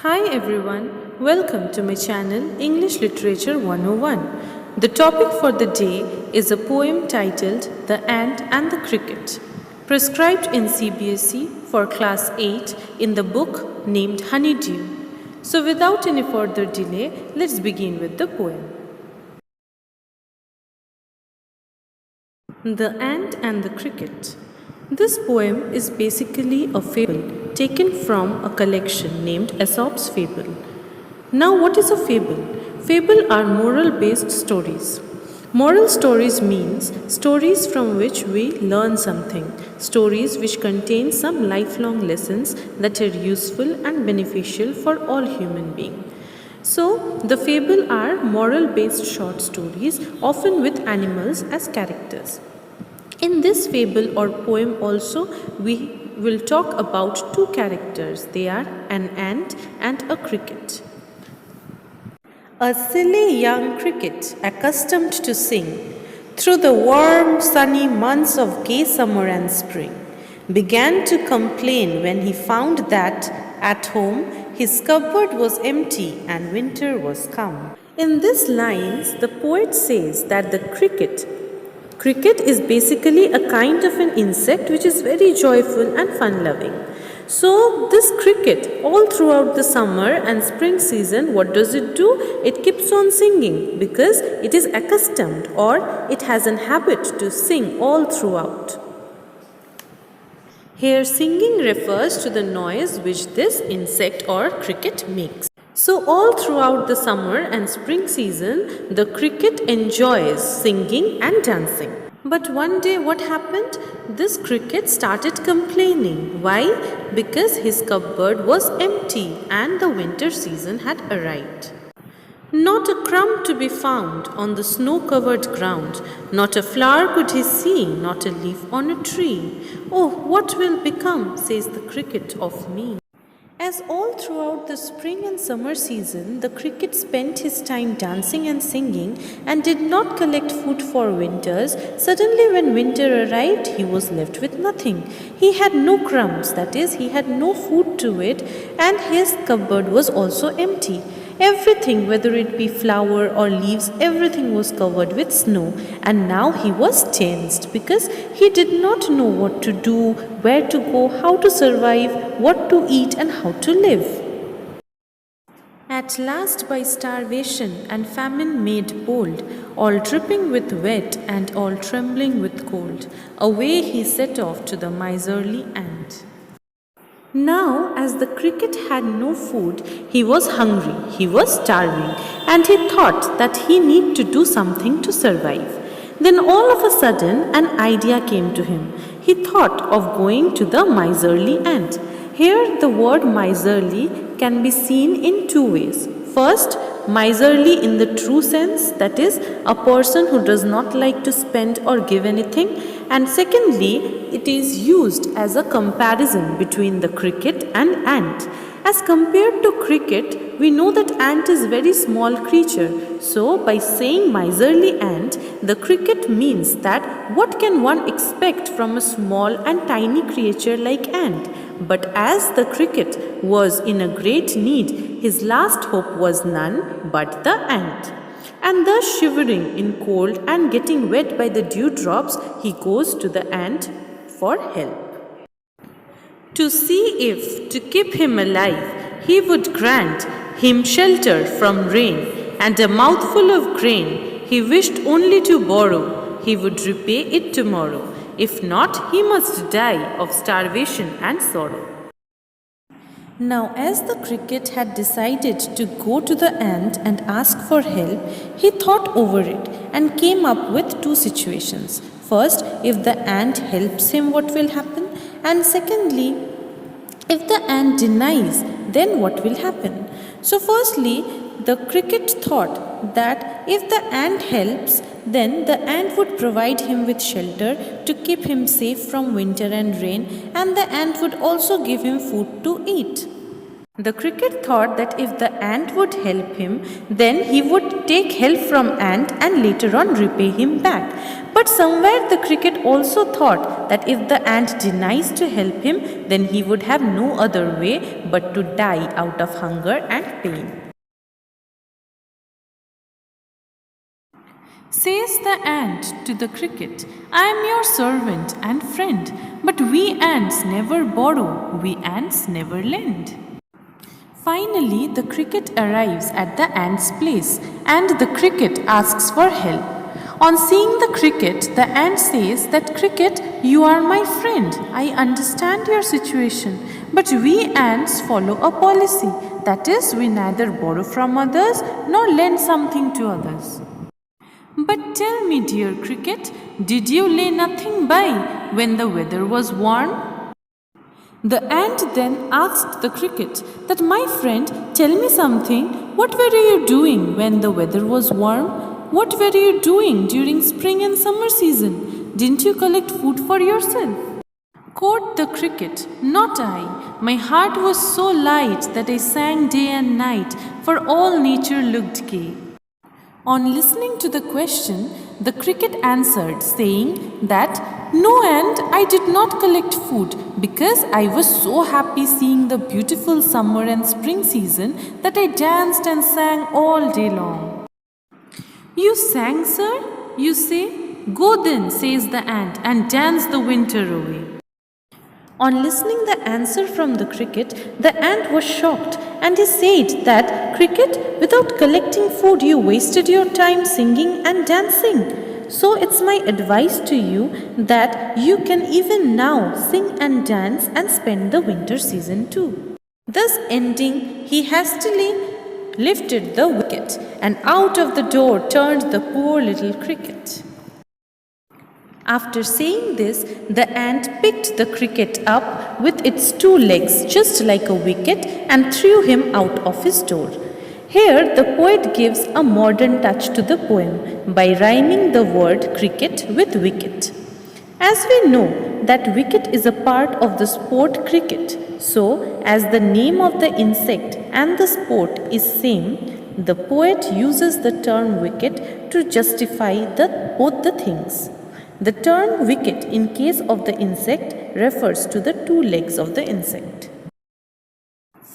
Hi everyone, welcome to my channel English Literature 101. The topic for the day is a poem titled The Ant and the Cricket, prescribed in CBSE for class 8 in the book named HoneyDew. So without any further delay, let's begin with the poem. The Ant and the Cricket. This poem is basically a fable taken from a collection named Aesop's Fable. Now, what is a fable? Fable are moral-based stories. Moral stories means stories from which we learn something, stories which contain some lifelong lessons that are useful and beneficial for all human beings. So, the fable are moral-based short stories, often with animals as characters. In this fable or poem also, we will talk about two characters. They are an ant and a cricket. A silly young cricket, accustomed to sing through the warm, sunny months of gay summer and spring, began to complain when he found that, at home, his cupboard was empty and winter was come. In these lines, the poet says that the Cricket is basically a kind of an insect which is very joyful and fun-loving. So this cricket, all throughout the summer and spring season, what does it do? It keeps on singing because it is accustomed or it has an habit to sing all throughout. Here singing refers to the noise which this insect or cricket makes. So all throughout the summer and spring season, the cricket enjoys singing and dancing. But one day what happened? This cricket started complaining. Why? Because his cupboard was empty and the winter season had arrived. Not a crumb to be found on the snow-covered ground, not a flower could he see, not a leaf on a tree. Oh, what will become, says the cricket, of me? As all throughout the spring and summer season, the cricket spent his time dancing and singing and did not collect food for winters, suddenly when winter arrived, he was left with nothing. He had no crumbs, that is, he had no food to it, and his cupboard was also empty. Everything, whether it be flower or leaves, everything was covered with snow, and now he was tensed because he did not know what to do, where to go, how to survive, what to eat and how to live. At last by starvation and famine made bold, all dripping with wet and all trembling with cold, away he set off to the miserly ant. Now, as the cricket had no food, he was hungry, he was starving, and he thought that he need to do something to survive. Then all of a sudden, an idea came to him. He thought of going to the miserly ant. Here, the word miserly can be seen in two ways. First, miserly in the true sense, that is, a person who does not like to spend or give anything. And secondly, it is used as a comparison between the cricket and ant. As compared to cricket, we know that ant is very small creature. So, by saying miserly ant, the cricket means that what can one expect from a small and tiny creature like ant? But as the cricket was in a great need, his last hope was none but the ant. And thus shivering in cold and getting wet by the dewdrops, he goes to the ant for help. To see if, to keep him alive, he would grant him shelter from rain, and a mouthful of grain he wished only to borrow, he would repay it tomorrow. If not, he must die of starvation and sorrow. Now, as the cricket had decided to go to the ant and ask for help, he thought over it and came up with two situations. First, if the ant helps him, what will happen? And secondly, if the ant denies, then what will happen? So firstly, the cricket thought that if the ant helps, then the ant would provide him with shelter to keep him safe from winter and rain, and the ant would also give him food to eat. The cricket thought that if the ant would help him, then he would take help from ant and later on repay him back. But somewhere the cricket also thought that if the ant denies to help him, then he would have no other way but to die out of hunger and pain. Says the ant to the cricket, "I am your servant and friend, but we ants never borrow, we ants never lend." Finally, the cricket arrives at the ant's place and the cricket asks for help. On seeing the cricket, the ant says that, "Cricket, you are my friend. I understand your situation. But we ants follow a policy. That is, we neither borrow from others nor lend something to others." "But tell me, dear cricket, did you lay nothing by when the weather was warm?" The ant then asked the cricket that, "My friend, tell me something. What were you doing when the weather was warm? What were you doing during spring and summer season? Didn't you collect food for yourself?" Quoth the cricket, "Not I. My heart was so light that I sang day and night, for all nature looked gay." On listening to the question, the cricket answered, saying that, "No, ant, I did not collect food, because I was so happy seeing the beautiful summer and spring season that I danced and sang all day long." "You sang, sir, you say? Go then," says the ant, "and dance the winter away." On listening the answer from the cricket, the ant was shocked and he said that, "Cricket, without collecting food you wasted your time singing and dancing. So it's my advice to you that you can even now sing and dance and spend the winter season too." Thus ending, he hastily lifted the wicket and out of the door turned the poor little cricket. After saying this, the ant picked the cricket up with its two legs just like a wicket and threw him out of his door. Here the poet gives a modern touch to the poem by rhyming the word cricket with wicket. As we know that wicket is a part of the sport cricket, so as the name of the insect and the sport is same, the poet uses the term wicket to justify both the things. The term wicket in case of the insect refers to the two legs of the insect.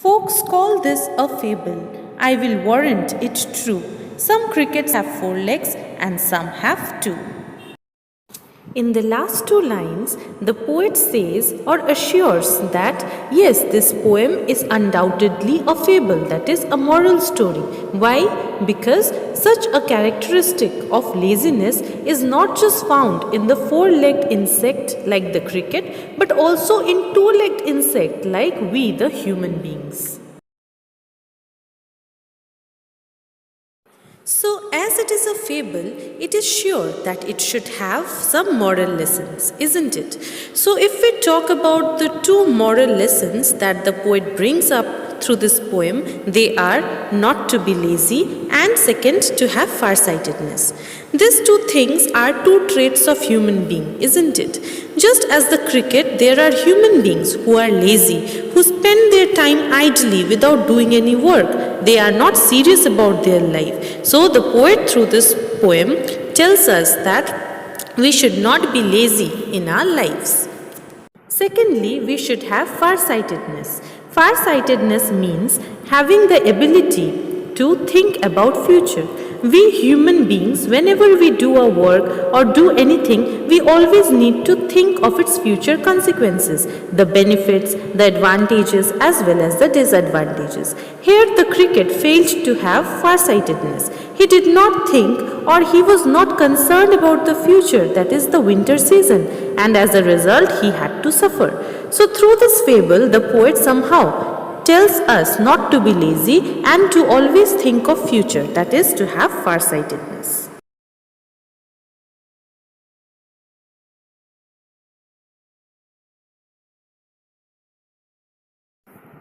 Folks call this a fable. I will warrant it true. Some crickets have 4 legs and some have 2. In the last 2 lines, the poet says or assures that yes, this poem is undoubtedly a fable, that is, a moral story. Why? Because such a characteristic of laziness is not just found in the 4-legged insect like the cricket, but also in 2-legged insect like we, the human beings. So, as it is a fable, it is sure that it should have some moral lessons, isn't it? So, if we talk about the 2 moral lessons that the poet brings up through this poem, they are not to be lazy and second, to have farsightedness. These 2 things are 2 traits of human being, isn't it? Just as the cricket, there are human beings who are lazy, who spend their time idly without doing any work. They are not serious about their life. So the poet through this poem tells us that we should not be lazy in our lives. Secondly, we should have farsightedness. Farsightedness means having the ability to think about future. We human beings, whenever we do a work or do anything, we always need to think of its future consequences, the benefits, the advantages as well as the disadvantages. Here the cricket failed to have farsightedness. He did not think or he was not concerned about the future, that is the winter season, and as a result he had to suffer. So through this fable, the poet somehow tells us not to be lazy and to always think of future, that is to have farsightedness.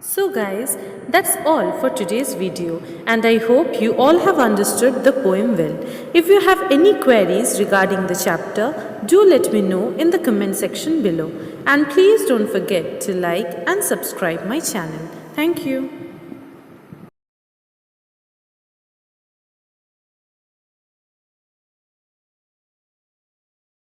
So guys, that's all for today's video and I hope you all have understood the poem well. If you have any queries regarding the chapter, do let me know in the comment section below. And please don't forget to like and subscribe my channel. Thank you.